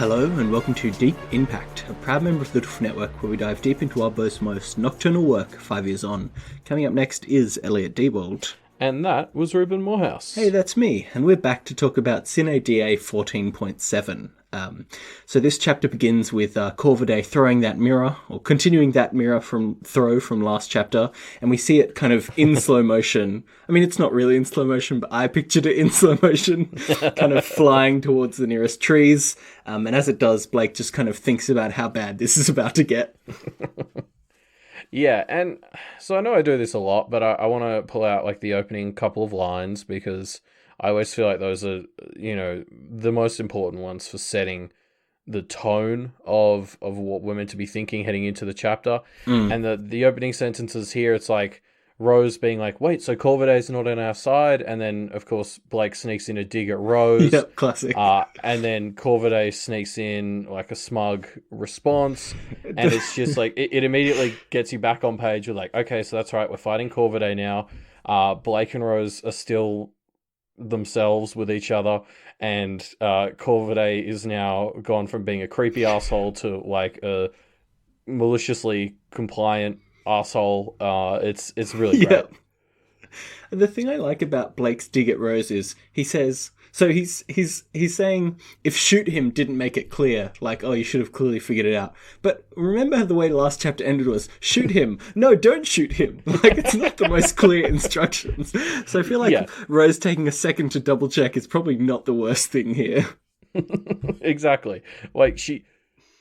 Hello and welcome to Deep In Pact, a proud member of the Doof Network where we dive deep into our both's most nocturnal work 5 years on. Coming up next is Elliot Diebold. And that was Ruben Morehouse. Hey, that's me, and we're back to talk about Sine Die 14.7. So this chapter begins with Corvidae throwing that mirror, or continuing that mirror from last chapter, and we see it kind of in slow motion. I mean, it's not really in slow motion, but I pictured it in slow motion, kind of flying towards the nearest trees. And as it does, Blake just kind of thinks about how bad this is about to get. Yeah, and so I know I do this a lot, but I want to pull out like the opening couple of lines because I always feel like those are, the most important ones for setting the tone of what we're meant to be thinking heading into the chapter. And the opening sentences here, it's like Rose being like, wait, so Corvidae's not on our side? And then, of course, Blake sneaks in a dig at Rose. Yep, classic. And then Corvidae sneaks in like a smug response. And it's just like, it immediately gets you back on page with like, okay, so that's right, we're fighting Corvidae now. Blake and Rose are still themselves with each other, and Corvidae is now gone from being a creepy asshole to like a maliciously compliant asshole. It's really great. The thing I like about Blake's dig at Rose is he says, so he's saying if shoot him didn't make it clear, like, oh, you should have clearly figured it out. But remember the way the last chapter ended was, shoot him. No, don't shoot him. Like, it's not the most clear instructions. So I feel like Rose taking a second to double check is probably not the worst thing here. Exactly. Like,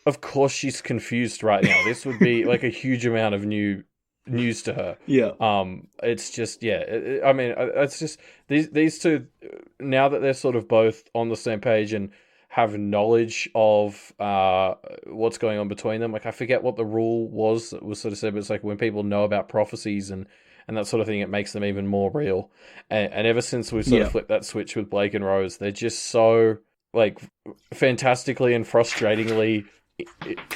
of course she's confused right now. This would be like a huge amount of news to her. It's just it's just these two, now that they're sort of both on the same page and have knowledge of what's going on between them. Like, I forget what the rule was that was sort of said, but it's like when people know about prophecies and that sort of thing, it makes them even more real. And ever since we sort of flipped that switch with Blake and Rose, they're just so like fantastically and frustratingly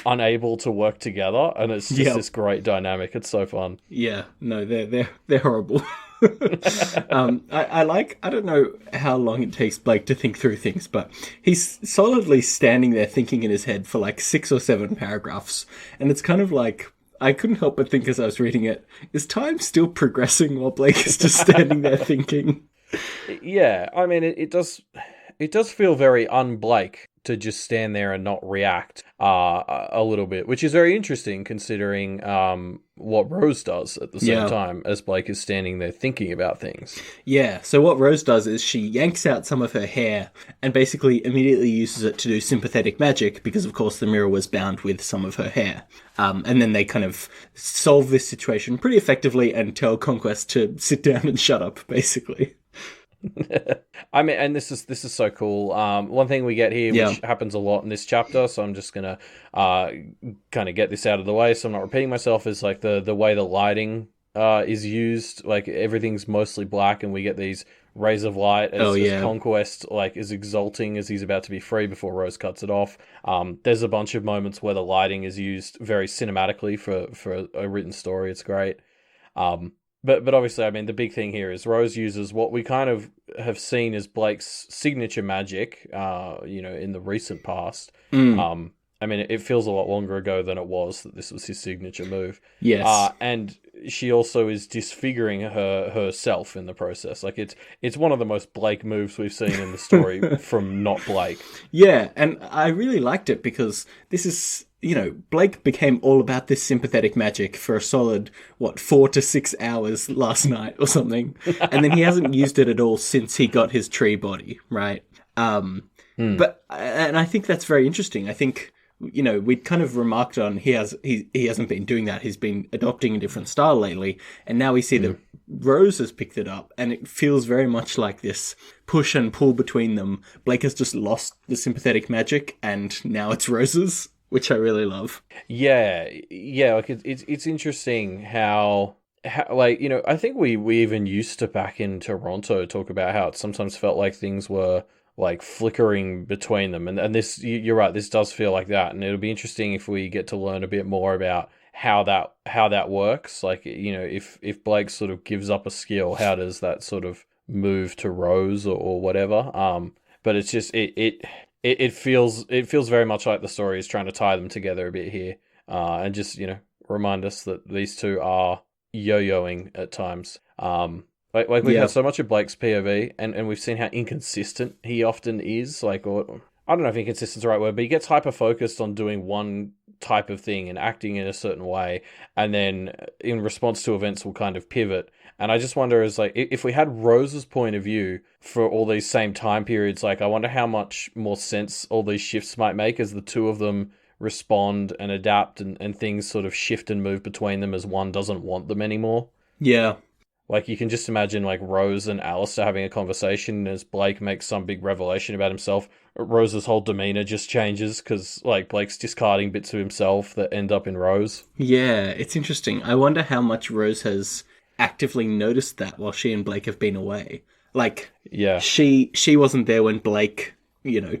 unable to work together, and it's just this great dynamic. It's so fun. Yeah, no, they're horrible. I don't know how long it takes Blake to think through things, but he's solidly standing there thinking in his head for like 6 or 7 paragraphs, and it's kind of like, I couldn't help but think as I was reading it, is time still progressing while Blake is just standing there thinking? Yeah, I mean, it does feel very un-Blake to just stand there and not react a little bit, which is very interesting considering what Rose does at the same time as Blake is standing there thinking about things. Yeah, so what Rose does is she yanks out some of her hair and basically immediately uses it to do sympathetic magic because, of course, the mirror was bound with some of her hair. And then they kind of solve this situation pretty effectively and tell Conquest to sit down and shut up, basically. I mean, and this is so cool. One thing we get here, which happens a lot in this chapter, so I'm just gonna kind of get this out of the way, so I'm not repeating myself. Is like the way the lighting is used. Like, everything's mostly black, and we get these rays of light as Conquest like is exulting as he's about to be free before Rose cuts it off. There's a bunch of moments where the lighting is used very cinematically for a written story. It's great. But obviously, I mean, the big thing here is Rose uses what we kind of have seen as Blake's signature magic, in the recent past. I mean, it feels a lot longer ago than it was that this was his signature move. Yes. And she also is disfiguring herself in the process. Like, it's one of the most Blake moves we've seen in the story from not Blake. Yeah, and I really liked it because this is, Blake became all about this sympathetic magic for a solid, 4 to 6 hours last night or something. And then he hasn't used it at all since he got his tree body, right? But, and I think that's very interesting. I think, we'd kind of remarked on he hasn't been doing that. He's been adopting a different style lately. And now we see that Rose has picked it up, and it feels very much like this push and pull between them. Blake has just lost the sympathetic magic, and now it's Rose's, which I really love. Yeah, like it's interesting how I think we even used to back in Toronto talk about how it sometimes felt like things were like flickering between them, and this, you're right, this does feel like that, and it'll be interesting if we get to learn a bit more about how that works. Like, if Blake sort of gives up a skill, how does that sort of move to Rose or whatever? But it's just it it feels very much like the story is trying to tie them together a bit here, and just remind us that these two are yo-yoing at times. Like we've had so much of Blake's POV, and we've seen how inconsistent he often is. Like, or I don't know if inconsistent's the right word, but he gets hyper focused on doing one type of thing and acting in a certain way, and then in response to events will kind of pivot. And I just wonder, is like, if we had Rose's point of view for all these same time periods, like, I wonder how much more sense all these shifts might make as the two of them respond and adapt, and things sort of shift and move between them as one doesn't want them anymore. Yeah. Like, you can just imagine, like, Rose and Alistair having a conversation as Blake makes some big revelation about himself. Rose's whole demeanor just changes because, like, Blake's discarding bits of himself that end up in Rose. Yeah, it's interesting. I wonder how much Rose has actively noticed that while she and Blake have been away. Like, yeah, she wasn't there when Blake,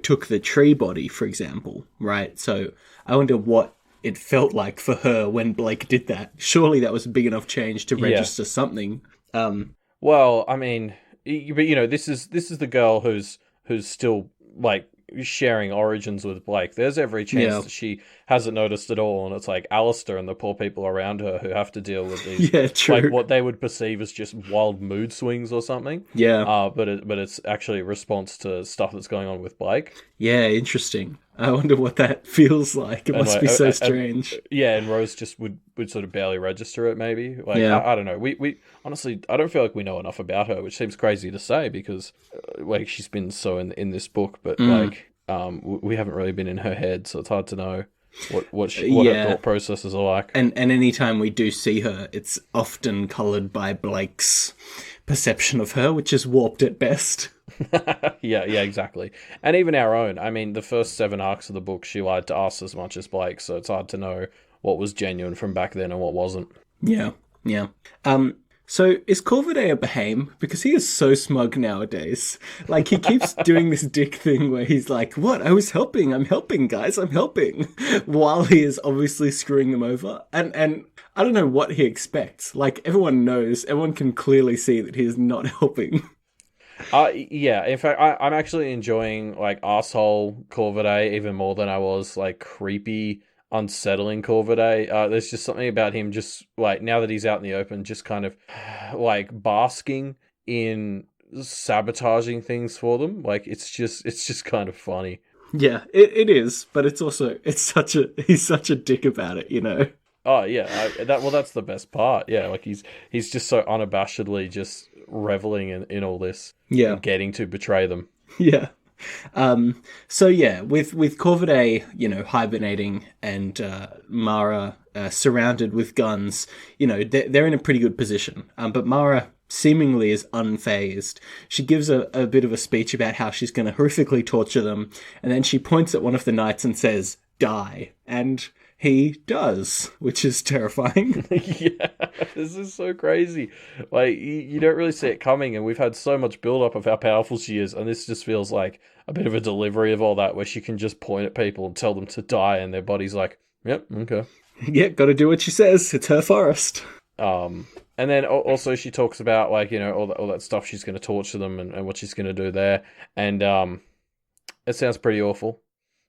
took the tree body, for example, right? So I wonder what it felt like for her when Blake did that. Surely that was a big enough change to register something. Well, I mean, but this is the girl who's still like sharing origins with Blake. There's every chance that she hasn't noticed at all, and it's like Alistair and the poor people around her who have to deal with these, like what they would perceive as just wild mood swings or something. Yeah. But it's actually a response to stuff that's going on with Blake. Yeah, interesting. I wonder what that feels like. It must be so strange. And Rose just would sort of barely register it, maybe. Like, I don't know. We honestly, I don't feel like we know enough about her, which seems crazy to say because, like, she's been so in this book, but like, we haven't really been in her head, so it's hard to know what her thought processes are like. And anytime we do see her, it's often coloured by Blake's perception of her, which is warped at best. yeah, exactly. And even our own. I mean, the first 7 arcs of the book, she lied to us as much as Blake, so it's hard to know what was genuine from back then and what wasn't. Yeah. So is Corvidae a Bahame? Because he is so smug nowadays. Like, he keeps doing this dick thing where he's like, what? I'm helping, guys, I'm helping. While he is obviously screwing them over. And I don't know what he expects. Like, everyone can clearly see that he is not helping. Yeah, in fact, I'm actually enjoying, like, arsehole Corvidae even more than I was, like, creepy, unsettling Corvidae. There's just something about him just, like, now that he's out in the open, just kind of, like, basking in sabotaging things for them. Like, it's just kind of funny. Yeah, it is, but it's also, he's such a dick about it, Oh, yeah, that's the best part. Yeah, like, he's just so unabashedly just reveling in all this. Yeah. And getting to betray them. Yeah. So yeah, with Corvidae, hibernating and Mara surrounded with guns, they're in a pretty good position. But Mara seemingly is unfazed. She gives a bit of a speech about how she's going to horrifically torture them, and then she points at one of the knights and says, "Die." And he does, which is terrifying. Yeah, this is so crazy. Like, you don't really see it coming, and we've had so much build-up of how powerful she is, and this just feels like a bit of a delivery of all that, where she can just point at people and tell them to die, and their body's like, yep, okay. Yeah, gotta do what she says. It's her forest. And then also she talks about, like, all that stuff she's going to torture them and what she's going to do there, and it sounds pretty awful.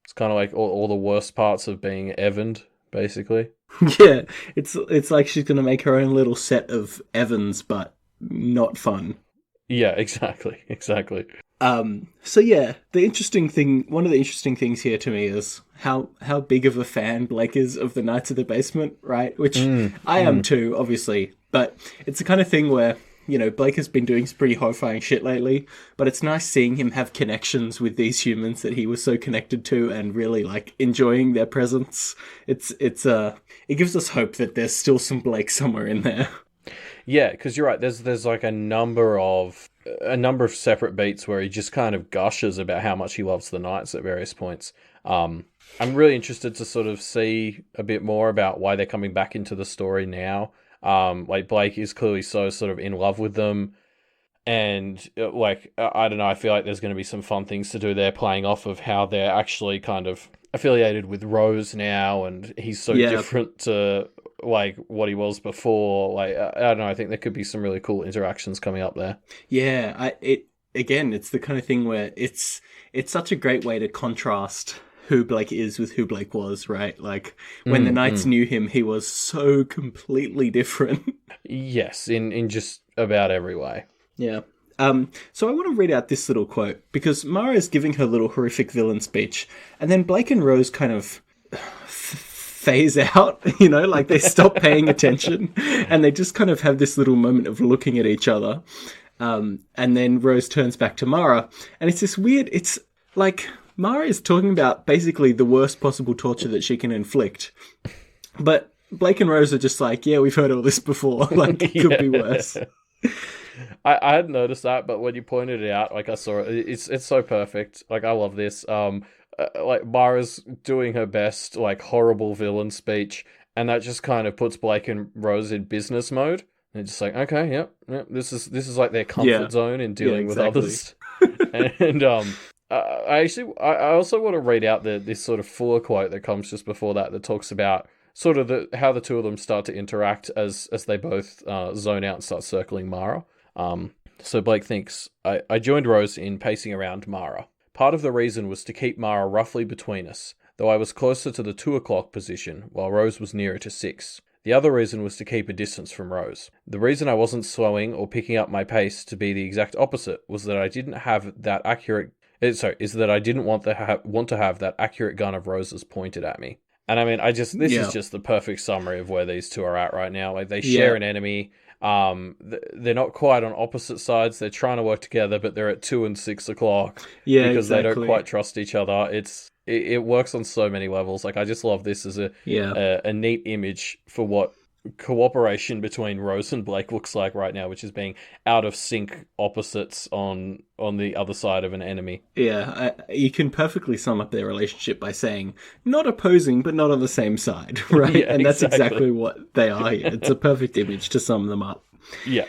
It's kind of like all the worst parts of being Evaned, basically. Yeah, it's like she's going to make her own little set of Evans, but not fun. Yeah, exactly. So yeah, one of the interesting things here to me is how big of a fan Blake is of the Knights of the Basement, right? Which I am too, obviously. But it's the kind of thing where, Blake has been doing some pretty horrifying shit lately, but it's nice seeing him have connections with these humans that he was so connected to and really, like, enjoying their presence. It gives us hope that there's still some Blake somewhere in there. Yeah, because you're right. There's like a number of separate beats where he just kind of gushes about how much he loves the Knights at various points. I'm really interested to sort of see a bit more about why they're coming back into the story now. Like, Blake is clearly so sort of in love with them, and like, I don't know, I feel like there's going to be some fun things to do there, playing off of how they're actually kind of affiliated with Rose now, and he's so different to, like, what he was before. Like, I don't know, I think there could be some really cool interactions coming up there. Yeah, again, it's the kind of thing where it's such a great way to contrast who Blake is with who Blake was, right? Like, when the Knights knew him, he was so completely different. Yes, in just about every way. Yeah. So I want to read out this little quote, because Mara is giving her little horrific villain speech, and then Blake and Rose kind of phase out, like they stop paying attention, and they just kind of have this little moment of looking at each other. And then Rose turns back to Mara, and it's this weird, it's like Mara is talking about basically the worst possible torture that she can inflict. But Blake and Rose are just like, yeah, we've heard all this before. Like, it could be worse. I hadn't noticed that, but when you pointed it out, like, I saw it. It's so perfect. Like, I love this. Like, Mara's doing her best, like, horrible villain speech, and that just kind of puts Blake and Rose in business mode. And just like, okay, yep, this is like their comfort zone in dealing with others. And I also want to read out this sort of fuller quote that comes just before that talks about sort of how the two of them start to interact as they both zone out and start circling Mara. So Blake thinks, I joined Rose in pacing around Mara. Part of the reason was to keep Mara roughly between us, though I was closer to the 2 o'clock position, while Rose was nearer to 6. The other reason was to keep a distance from Rose. The reason I wasn't slowing or picking up my pace to be the exact opposite was that I didn't have that accurate... is that I didn't want to have that accurate gun of Rose's pointed at me. And I mean, this is just the perfect summary of where these two are at right now. Like, they share an enemy. They're not quite on opposite sides. They're trying to work together, but they're at 2 and 6 o'clock because they don't quite trust each other. It works on so many levels. Like, I just love this as a neat image for what cooperation between Rose and Blake looks like right now, which is being out of sync opposites on the other side of an enemy. Yeah, you can perfectly sum up their relationship by saying not opposing, but not on the same side, right? Yeah, and that's exactly what they are here. It's a perfect image to sum them up. Yeah.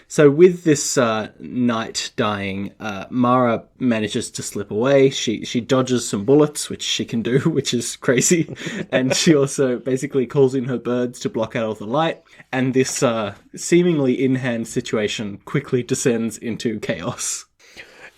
So with this knight dying, Mara manages to slip away. She dodges some bullets, which she can do, which is crazy. And she also basically calls in her birds to block out all the light. And this seemingly in-hand situation quickly descends into chaos.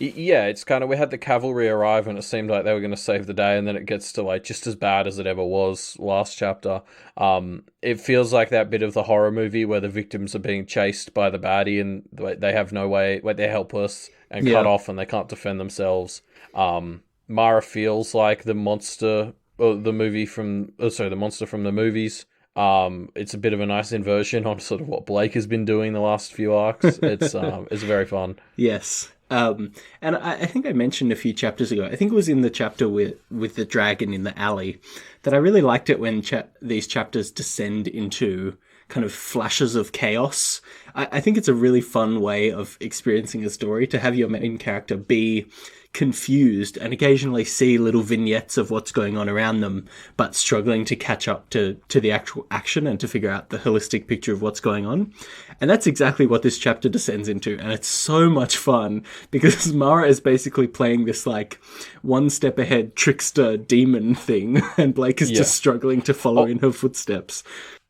Yeah, it's kind of, we had the cavalry arrive and it seemed like they were going to save the day, and then it gets to like just as bad as it ever was last chapter. It feels like that bit of the horror movie where the victims are being chased by the baddie and they have no way, like they're helpless and cut off and they can't defend themselves. Mara feels like the monster, or the monster from the movies. It's a bit of a nice inversion on sort of what Blake has been doing the last few arcs. It's very fun. Yes. And I think I mentioned a few chapters ago, I think it was in the chapter with the dragon in the alley, that I really liked it when these chapters descend into kind of flashes of chaos. I think it's a really fun way of experiencing a story, to have your main character be confused and occasionally see little vignettes of what's going on around them, but struggling to catch up to the actual action and to figure out the holistic picture of what's going on. And that's exactly what this chapter descends into, and it's so much fun because Mara is basically playing this like one step ahead trickster demon thing, and Blake is just struggling to follow in her footsteps.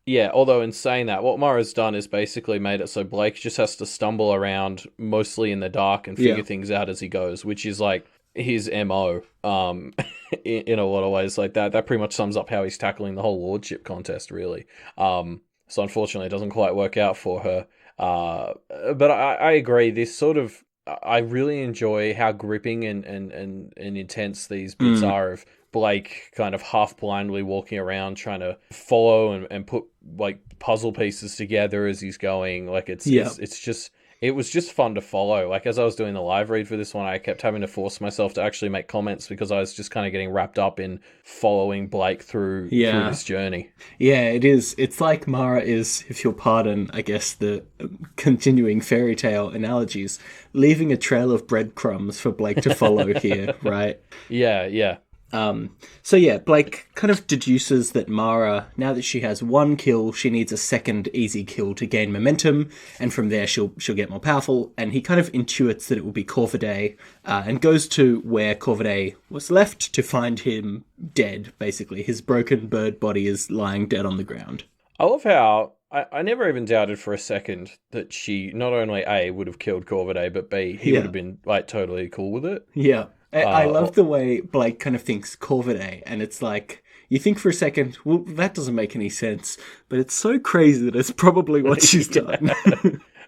Yeah, although in saying that, what Mara's done is basically made it so Blake just has to stumble around mostly in the dark and figure things out as he goes, which is like his MO in a lot of ways. Like that pretty much sums up how he's tackling the whole lordship contest, really. So unfortunately, it doesn't quite work out for her. But I agree, this sort of... I really enjoy how gripping and intense these bits are of Blake kind of half blindly walking around trying to follow and put like puzzle pieces together as he's going. Like it was just fun to follow. Like as I was doing the live read for this one, I kept having to force myself to actually make comments because I was just kind of getting wrapped up in following Blake through this journey. Yeah, it is. It's like Mara is, if you'll pardon, I guess, the continuing fairy tale analogies, leaving a trail of breadcrumbs for Blake to follow here, right? Yeah. So yeah, Blake kind of deduces that Mara, now that she has one kill, she needs a second easy kill to gain momentum, and from there she'll get more powerful, and he kind of intuits that it will be Corvidae, and goes to where Corvidae was left to find him dead, basically. His broken bird body is lying dead on the ground. I love how I never even doubted for a second that she not only A, would have killed Corvidae, but B, he would have been like totally cool with it. Yeah. I love the way Blake kind of thinks Corvidae, and it's like, you think for a second, well, that doesn't make any sense, but it's so crazy that it's probably what she's done.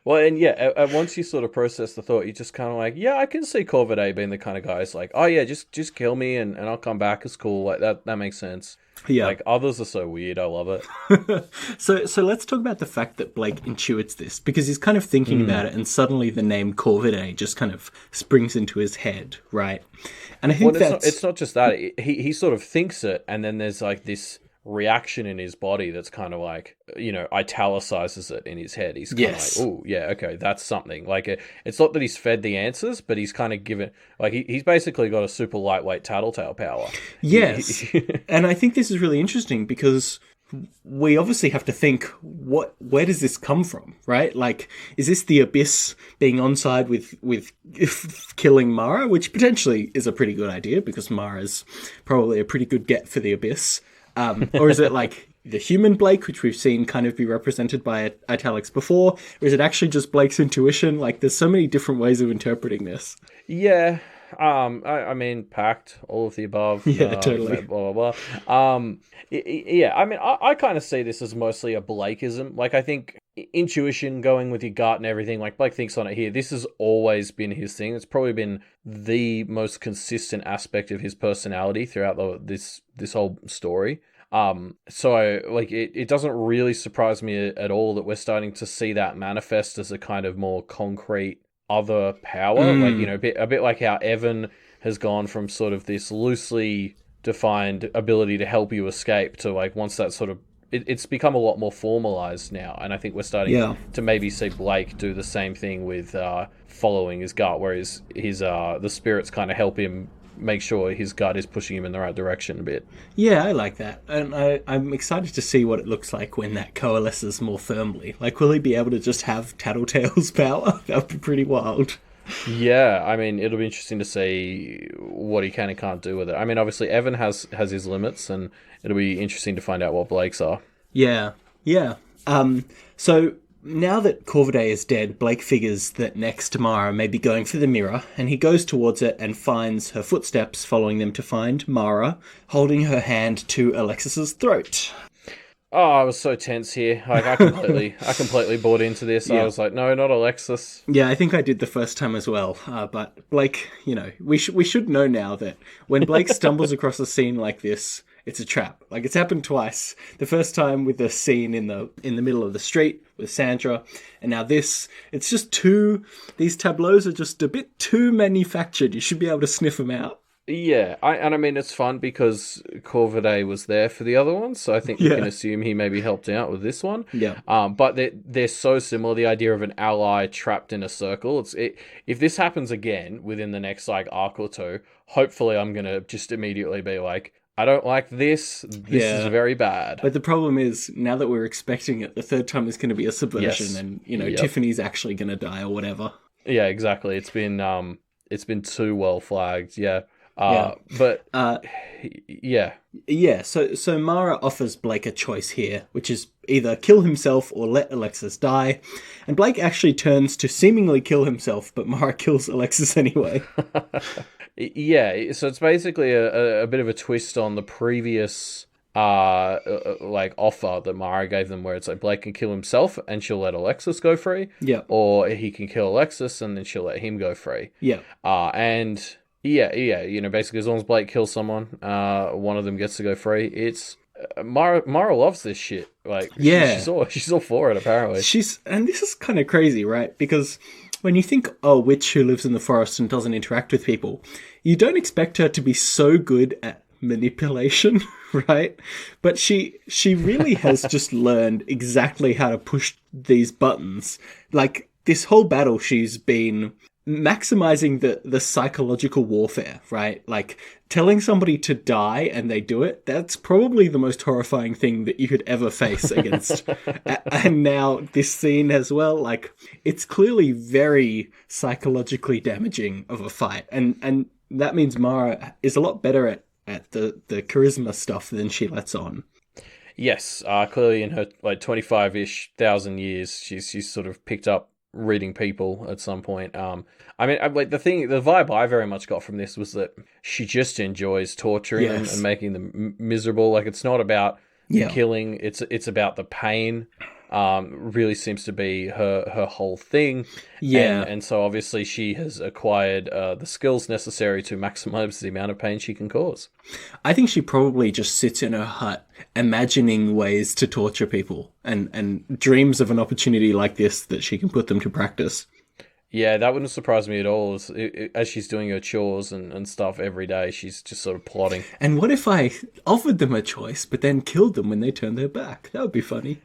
Well, and once you sort of process the thought, you're just kind of like, yeah, I can see Corvidae being the kind of guy who's like, oh yeah, just kill me and I'll come back. It's cool. Like that makes sense. Yeah. Like others are so weird. I love it. So let's talk about the fact that Blake intuits this, because he's kind of thinking about it, and suddenly the name Corvidae just kind of springs into his head, right? And I think it's not just that. He sort of thinks it, and then there's like this reaction in his body that's kind of like, italicizes it in his head. He's kind of like, oh yeah, okay, that's something. Like it's not that he's fed the answers, but he's kind of given, like he's basically got a super lightweight tattletale power. Yes. And I think this is really interesting because we obviously have to think, where does this come from, right? Like, is this the Abyss being on side with killing Mara, which potentially is a pretty good idea because Mara's probably a pretty good get for the Abyss. Or is it like the human Blake, which we've seen kind of be represented by italics before? Or is it actually just Blake's intuition? Like, there's so many different ways of interpreting this. Yeah. I mean, Pact, all of the above. Yeah, totally. Blah, blah, blah. Yeah, I mean, I kind of see this as mostly a Blakeism. Like, I think intuition, going with your gut and everything, like Blake thinks on it here, this has always been his thing. It's probably been the most consistent aspect of his personality throughout this whole story. So like it doesn't really surprise me at all that we're starting to see that manifest as a kind of more concrete other power. Like, a bit like how Evan has gone from sort of this loosely defined ability to help you escape to, like, once that sort of it's become a lot more formalized now, and I think we're starting to maybe see Blake do the same thing with following his gut, where his the spirits kind of help him make sure his gut is pushing him in the right direction a bit. Yeah, I like that. And I'm excited to see what it looks like when that coalesces more firmly. Like, will he be able to just have Tattletale's power? That would be pretty wild. Yeah, I mean, it'll be interesting to see what he can and can't do with it. I mean, obviously, Evan has his limits, and it'll be interesting to find out what Blake's are. Yeah. So now that Corvidae is dead, Blake figures that next Mara may be going for the mirror, and he goes towards it and finds her footsteps following them to find Mara holding her hand to Alexis's throat. Oh, I was so tense here. Like, I completely bought into this. Yeah. I was like, no, not Alexis. Yeah, I think I did the first time as well. But Blake, we should know now that when Blake stumbles across a scene like this, it's a trap. Like, it's happened twice. The first time with the scene in the middle of the street with Sandra, and now this. It's just these tableaus are just a bit too manufactured. You should be able to sniff them out. Yeah, I mean, it's fun because Corvidae was there for the other one, so I think you can assume he maybe helped out with this one. Yeah. But they're so similar. The idea of an ally trapped in a circle. If this happens again within the next like arc or two, hopefully I'm gonna just immediately be like, I don't like this. This is very bad. But the problem is, now that we're expecting it, the third time is going to be a subversion, and Tiffany's actually going to die or whatever. Yeah, exactly. It's been too well flagged. Yeah. So Mara offers Blake a choice here, which is either kill himself or let Alexis die. And Blake actually turns to seemingly kill himself, but Mara kills Alexis anyway. Yeah, so it's basically a bit of a twist on the previous offer that Mara gave them, where it's like Blake can kill himself and she'll let Alexis go free. Yeah. Or he can kill Alexis and then she'll let him go free. Yeah. Basically, as long as Blake kills someone, one of them gets to go free. It's Mara loves this shit. Like, she's all for it. Apparently, and this is kind of crazy, right? Because when you think, a witch who lives in the forest and doesn't interact with people, you don't expect her to be so good at manipulation, right? But she really has just learned exactly how to push these buttons. Like, this whole battle, she's been maximizing the psychological warfare, right? Like, telling somebody to die and they do it, that's probably the most horrifying thing that you could ever face against. And now this scene as well, like, it's clearly very psychologically damaging of a fight. And that means Mara is a lot better at the charisma stuff than she lets on. Yes, clearly in her like 25-ish thousand years, she's sort of picked up reading people at some point. I mean, like the vibe I very much got from this was that she just enjoys torturing them and Yes. making them miserable. Like it's not about the Yeah. killing; it's about the pain. Really seems to be her whole thing, Yeah. and so obviously she has acquired the skills necessary to maximize the amount of pain she can cause. I think she probably just sits in her hut imagining ways to torture people and dreams of an opportunity like this that she can put them to practice. Yeah, that wouldn't surprise me at all. As she's doing her chores and stuff every day, she's just sort of plotting. And what if I offered them a choice, but then killed them when they turned their back? That would be funny.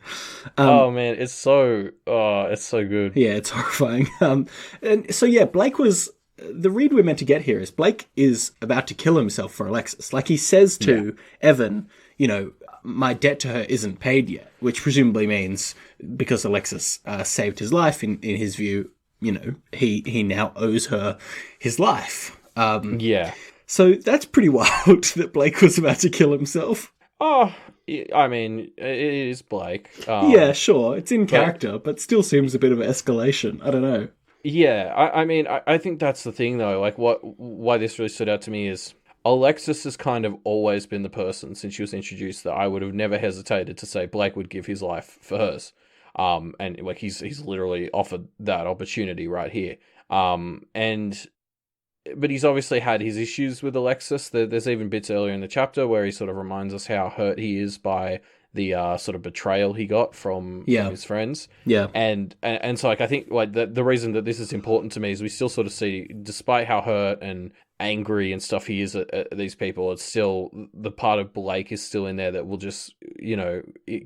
Oh man, it's so good. Yeah, it's horrifying. And so yeah, Blake was the read we're meant to get here is Blake is about to kill himself for Alexis. Like he says to Evan, you know, my debt to her isn't paid yet, which presumably means because Alexis saved his life in his view, you know, he now owes her his life. Yeah. So that's pretty wild that Blake was about to kill himself. Oh, I mean, it is Blake. Yeah, sure, it's in character, but still seems a bit of an escalation. I don't know. Yeah, I mean, I think that's the thing though. Like, why this really stood out to me is Alexis has kind of always been the person since she was introduced that I would have never hesitated to say Blake would give his life for hers. And like he's literally offered that opportunity right here. But he's obviously had his issues with Alexis. There's even bits earlier in the chapter where he sort of reminds us how hurt he is by the sort of betrayal he got from his friends. Yeah. And so like I think like the reason that this is important to me is we still sort of see, despite how hurt and angry and stuff he is at these people, it's still the part of Blake is still in there that will just, you know,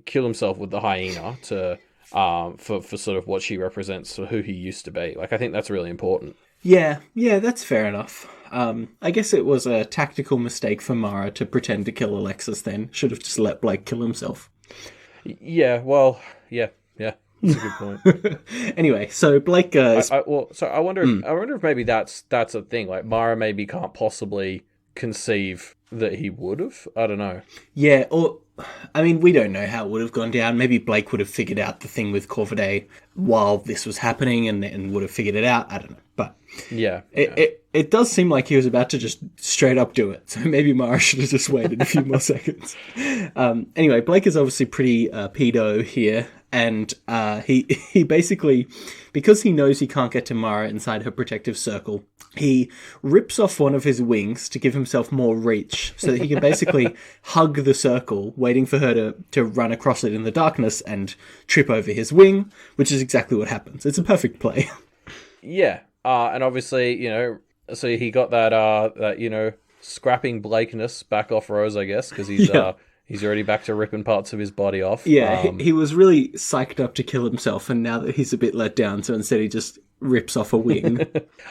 kill himself with the hyena to for sort of what she represents, for who he used to be. Like I think that's really important. Yeah, that's fair enough. I guess it was a tactical mistake for Mara to pretend to kill Alexis then. Should have just let Blake kill himself. Yeah, well, yeah, that's a good point. Anyway, so Blake... I wonder if maybe that's a thing. Like, Mara maybe can't possibly conceive that he would have. I don't know. Yeah, or... I mean, we don't know how it would have gone down. Maybe Blake would have figured out the thing with Corvidae while this was happening and would have figured it out. I don't know. But yeah. It does seem like he was about to just straight up do it. So maybe Mara should have just waited a few more seconds. Anyway, Blake is obviously pretty pedo here. And he basically, because he knows he can't get to Mara inside her protective circle, he rips off one of his wings to give himself more reach so that he can basically hug the circle, waiting for her to run across it in the darkness and trip over his wing, which is exactly what happens. It's a perfect play. Yeah. And obviously, you know, so he got that you know, scrapping Blakeness back off Rose, I guess, because he's... He's already back to ripping parts of his body off. Yeah, he was really psyched up to kill himself, and now that he's a bit let down, so instead he just rips off a wing.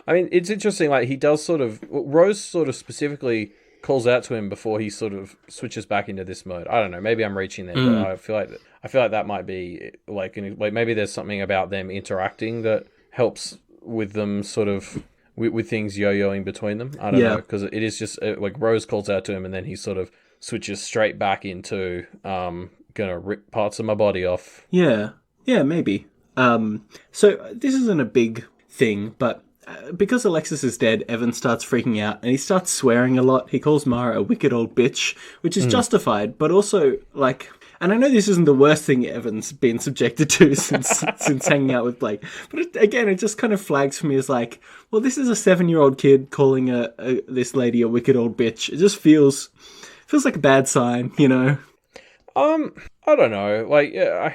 I mean, it's interesting, like, he does sort of... Rose sort of specifically calls out to him before he sort of switches back into this mode. I don't know, maybe I'm reaching there, but I feel like that might be, like maybe there's something about them interacting that helps with them sort of... With things yo-yoing between them. I don't know, because it is just... like, Rose calls out to him, and then he sort of... switches straight back into gonna rip parts of my body off. Yeah, maybe. So this isn't a big thing, but because Alexis is dead, Evan starts freaking out and he starts swearing a lot. He calls Mara a wicked old bitch, which is justified, but also like... And I know this isn't the worst thing Evan's been subjected to since hanging out with Blake. But it just kind of flags for me as like, well, this is a 7-year-old kid calling this lady a wicked old bitch. It just feels like a bad sign, you know? I don't know. Like, yeah,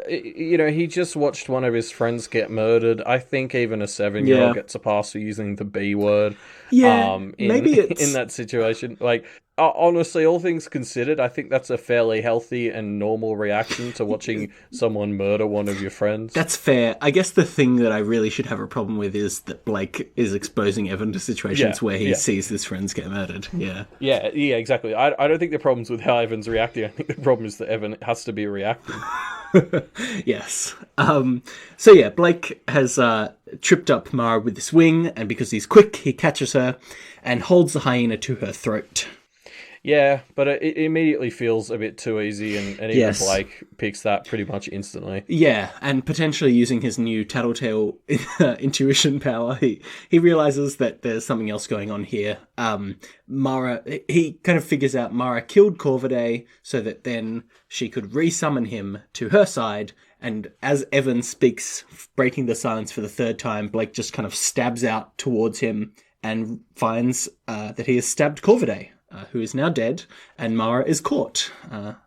you know, he just watched one of his friends get murdered. I think even a 7-year-old gets a pass for using the B word. Yeah, maybe it's... in that situation. Like, honestly, all things considered, I think that's a fairly healthy and normal reaction to watching someone murder one of your friends. That's fair. I guess the thing that I really should have a problem with is that Blake is exposing Evan to situations where he sees his friends get murdered. Yeah. Yeah, exactly. I don't think the problem's with how Evan's reacting. I think the problem is that Evan has to be reacting. Yes. So yeah, Blake has tripped up Mara with this wing, and because he's quick, he catches her and holds the hyena to her throat. Yeah, but it immediately feels a bit too easy, and even Yes. Blake picks that pretty much instantly. Yeah, and potentially using his new tattletale intuition power, he realizes that there's something else going on here. Mara, he kind of figures out Mara killed Corvidae so that then she could resummon him to her side. And as Evan speaks, breaking the silence for the third time, Blake just kind of stabs out towards him and finds that he has stabbed Corvidae, who is now dead, and Mara is caught.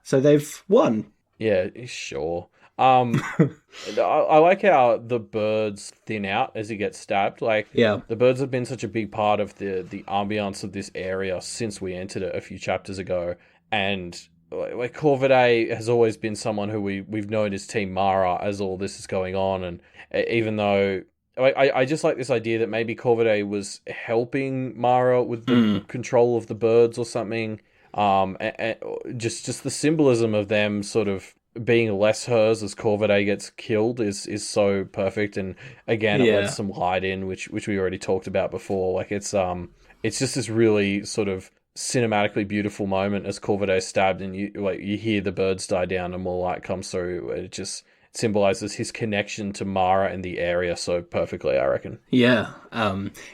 So they've won. Yeah, sure. I like how the birds thin out as he gets stabbed. Like, Yeah. the birds have been such a big part of the ambience of this area since we entered it a few chapters ago. And like Corvidae has always been someone who we've known as Team Mara as all this is going on. And even though I just like this idea that maybe Corvidae was helping Mara with the control of the birds or something. And just the symbolism of them sort of being less hers as Corvidae gets killed is so perfect. And again, it lets some light in, which we already talked about before. Like, it's just this really sort of cinematically beautiful moment as Corvidae is stabbed, and you hear the birds die down and more light comes through. It just symbolizes his connection to Mara and the area so perfectly, I reckon. Yeah,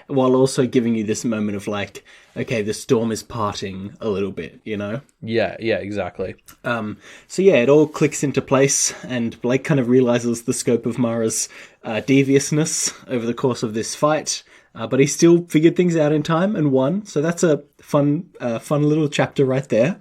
while also giving you this moment of like, okay, the storm is parting a little bit, you know? Yeah, exactly. So yeah, it all clicks into place, and Blake kind of realizes the scope of Mara's deviousness over the course of this fight, but he still figured things out in time and won, so that's a fun little chapter right there.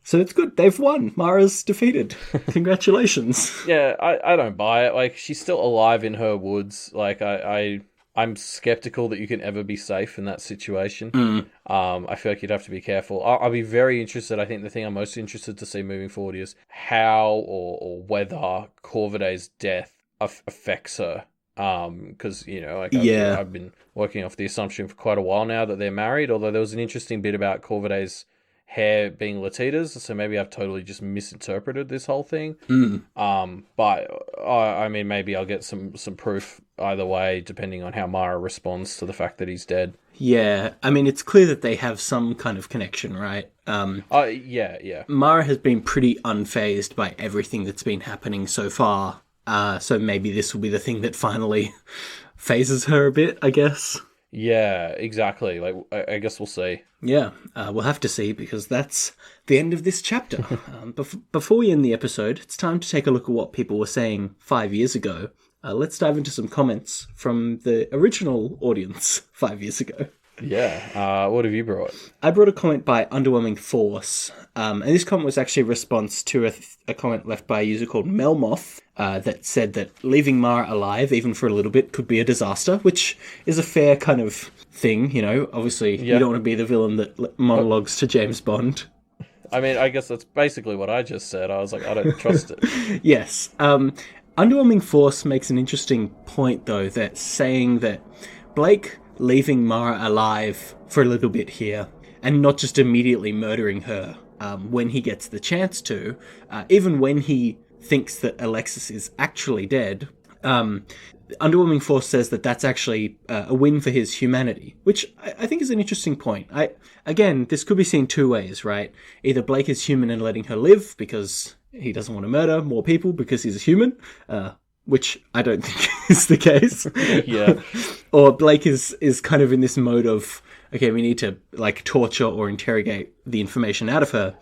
So it's good. They've won. Mara's defeated. Congratulations. Yeah, I don't buy it. Like, she's still alive in her woods. Like, I'm skeptical that you can ever be safe in that situation. I feel like you'd have to be careful. I'll be very interested. I think the thing I'm most interested to see moving forward is how or whether Corvidae's death affects her. Because, I've been working off the assumption for quite a while now that they're married, although there was an interesting bit about Corvidae's hair being Latita's, so maybe I've totally just misinterpreted this whole thing. But I mean, maybe I'll get some proof either way, depending on how Mara responds to the fact that he's dead. Yeah, I mean, it's clear that they have some kind of connection, right? Yeah. Mara has been pretty unfazed by everything that's been happening so far, so maybe this will be the thing that finally phases her a bit, I guess. Yeah, exactly. Like, I guess we'll see. Yeah, we'll have to see, because that's the end of this chapter. Before we end the episode, it's time to take a look at what people were saying 5 years ago. Let's dive into some comments from the original audience 5 years ago. Yeah, what have you brought? I brought a comment by Underwhelming Force, and this comment was actually a response to a comment left by a user called Melmoth that said that leaving Mara alive, even for a little bit, could be a disaster, which is a fair kind of thing, you know? Obviously, you don't want to be the villain that monologues to James Bond. I mean, I guess that's basically what I just said. I was like, I don't trust it. Yes. Underwhelming Force makes an interesting point, though, that saying that Blake leaving Mara alive for a little bit here, and not just immediately murdering her when he gets the chance to, even when he thinks that Alexis is actually dead. Underwhelming Force says that that's actually a win for his humanity, which I think is an interesting point. Again, this could be seen two ways, right? Either Blake is human and letting her live because he doesn't want to murder more people because he's a human, which I don't think is the case. Yeah. Or Blake is kind of in this mode of, okay, we need to like torture or interrogate the information out of her,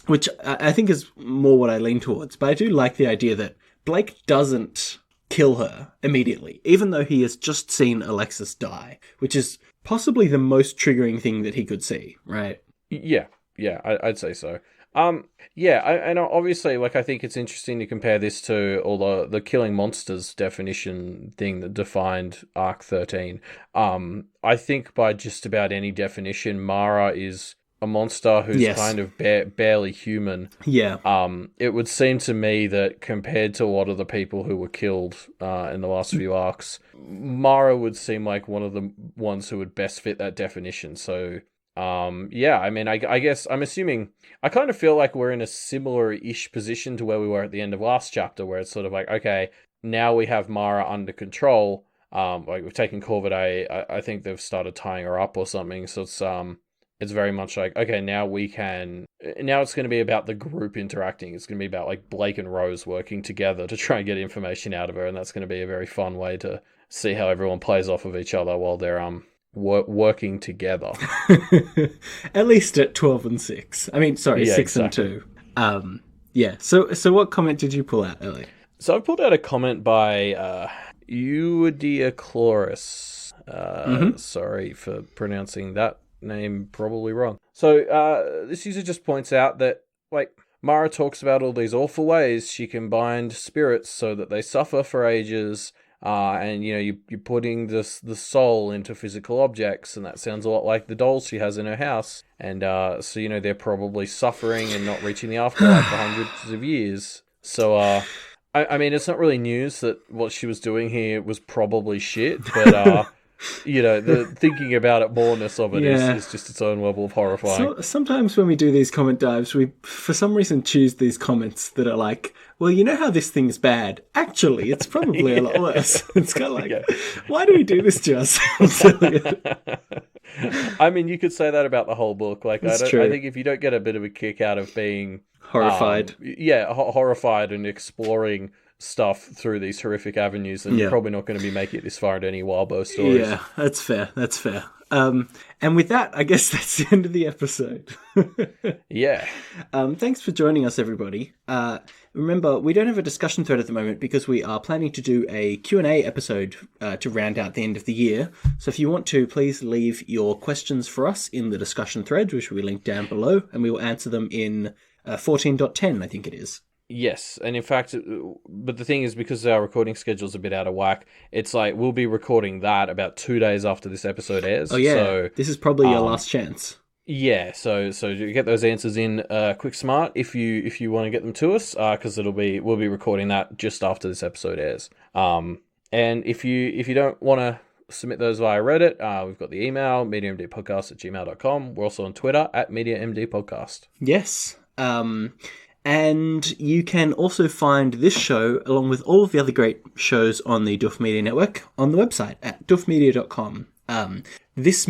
which I think is more what I lean towards. But I do like the idea that Blake doesn't kill her immediately, even though he has just seen Alexis die, which is possibly the most triggering thing that he could see, right? Yeah, I'd say so. And obviously, like, I think it's interesting to compare this to all the killing monsters definition thing that defined Arc 13. I think by just about any definition, Mara is a monster who's kind of barely human. Yeah. It would seem to me that compared to a lot of the people who were killed in the last few arcs, Mara would seem like one of the ones who would best fit that definition. So, I mean, I guess I'm assuming, I kind of feel like we're in a similar-ish position to where we were at the end of last chapter, where it's sort of like, okay, now we have Mara under control. Like, we've taken Corvidae. I think they've started tying her up or something. So it's, it's very much like, okay, now it's going to be about the group interacting. It's going to be about like Blake and Rose working together to try and get information out of her, and that's going to be a very fun way to see how everyone plays off of each other while they're working together. At least at 12 and 6. I mean, sorry, Yeah, 6 exactly. and 2. Yeah. So what comment did you pull out, Ellie? So I've pulled out a comment by Eudiachlorus. Sorry for pronouncing that name probably wrong. So this user just points out that, like, Mara talks about all these awful ways she can bind spirits so that they suffer for ages, and, you know, you're putting the soul into physical objects, and that sounds a lot like the dolls she has in her house. And so, you know, they're probably suffering and not reaching the afterlife for hundreds of years. So, I mean, it's not really news that what she was doing here was probably shit, but, you know, the thinking about it, moreness of it is just its own level of horrifying. So, sometimes when we do these comment dives, we, for some reason, choose these comments that are like, well, you know how this thing's bad? Actually, it's probably a lot worse. It's kind of like, why do we do this to ourselves? I mean, you could say that about the whole book. Like, I think if you don't get a bit of a kick out of being horrified, horrified and exploring stuff through these horrific avenues, then you're probably not going to be making it this far into any Wildbow stories. Yeah, that's fair. And with that, I guess that's the end of the episode. Yeah. Thanks for joining us, everybody. Remember, we don't have a discussion thread at the moment because we are planning to do a Q&A episode to round out the end of the year. So if you want to, please leave your questions for us in the discussion thread, which we link down below, and we will answer them in 14.10, I think it is. Yes, and in fact, but the thing is, because our recording schedule's a bit out of whack, it's like we'll be recording that about 2 days after this episode airs. Oh yeah, so, this is probably your last chance. Yeah, so you get those answers in quick smart if you want to get them to us, because we'll be recording that just after this episode airs. And if you don't want to submit those via Reddit, we've got the email mediamdpodcast@gmail.com. We're also on Twitter @mediamdpodcast. Yes. And you can also find this show, along with all of the other great shows on the Duff Media Network, on the website at duffmedia.com. This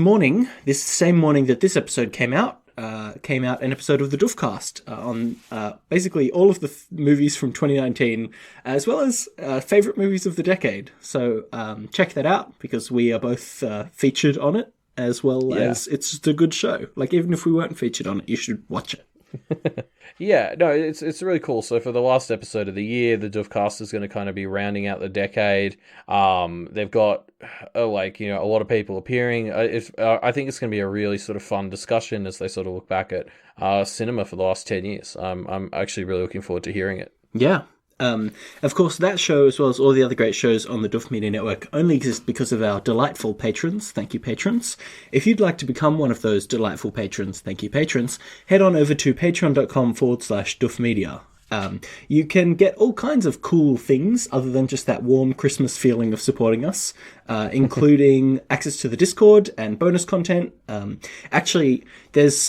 same morning that this episode came out an episode of the Duffcast on basically all of the movies from 2019, as well as favourite movies of the decade. So check that out, because we are both featured on it, as well as it's just a good show. Like, even if we weren't featured on it, you should watch it. Yeah, no, it's really cool. So for the last episode of the year, the Duffcast is going to kind of be rounding out the decade. They've got a lot of people appearing. I think it's going to be a really sort of fun discussion as they sort of look back at cinema for the last 10 years. I'm actually really looking forward to hearing it. Yeah. Of course, that show, as well as all the other great shows on the Duff Media Network, only exist because of our delightful patrons. Thank you, patrons. If you'd like to become one of those delightful patrons, thank you, patrons, head on over to patreon.com/duffmedia. You can get all kinds of cool things other than just that warm Christmas feeling of supporting us, including access to the Discord and bonus content. Actually, there's...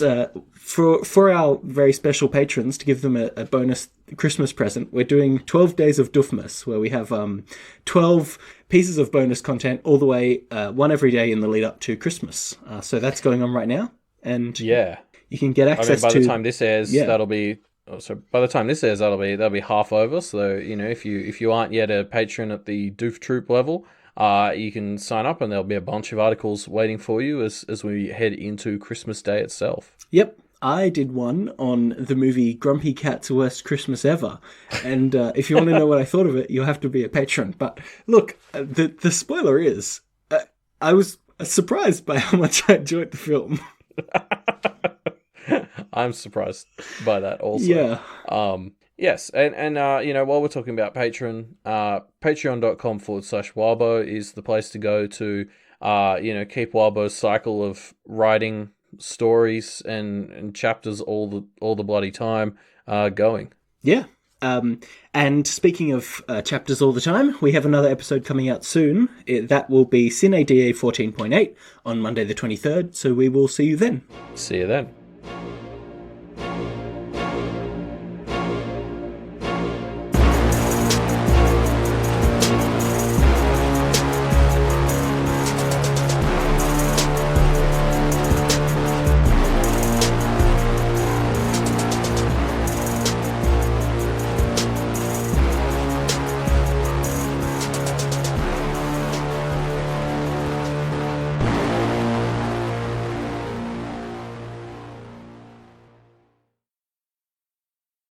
For our very special patrons, to give them a bonus Christmas present, we're doing 12 days of Duffmas, where we have 12 pieces of bonus content all the way, one every day in the lead up to Christmas. So that's going on right now, and you can get access to... by the time this airs, that'll be half over. So, you know, if you aren't yet a patron at the Doof Troop level, you can sign up, and there'll be a bunch of articles waiting for you as we head into Christmas Day itself. Yep. I did one on the movie Grumpy Cat's Worst Christmas Ever. And if you want to know what I thought of it, you'll have to be a patron. But look, the spoiler is, I was surprised by how much I enjoyed the film. I'm surprised by that also. Yeah. Yes, and you know, while we're talking about Patreon, patreon.com/Wildbow is the place to go to, keep Wildbow's cycle of writing stories and chapters all the bloody time going. Yeah. And speaking of chapters all the time, we have another episode coming out soon. That will be Sine Die 14.8 on Monday the 23rd, so we will see you then. See you then.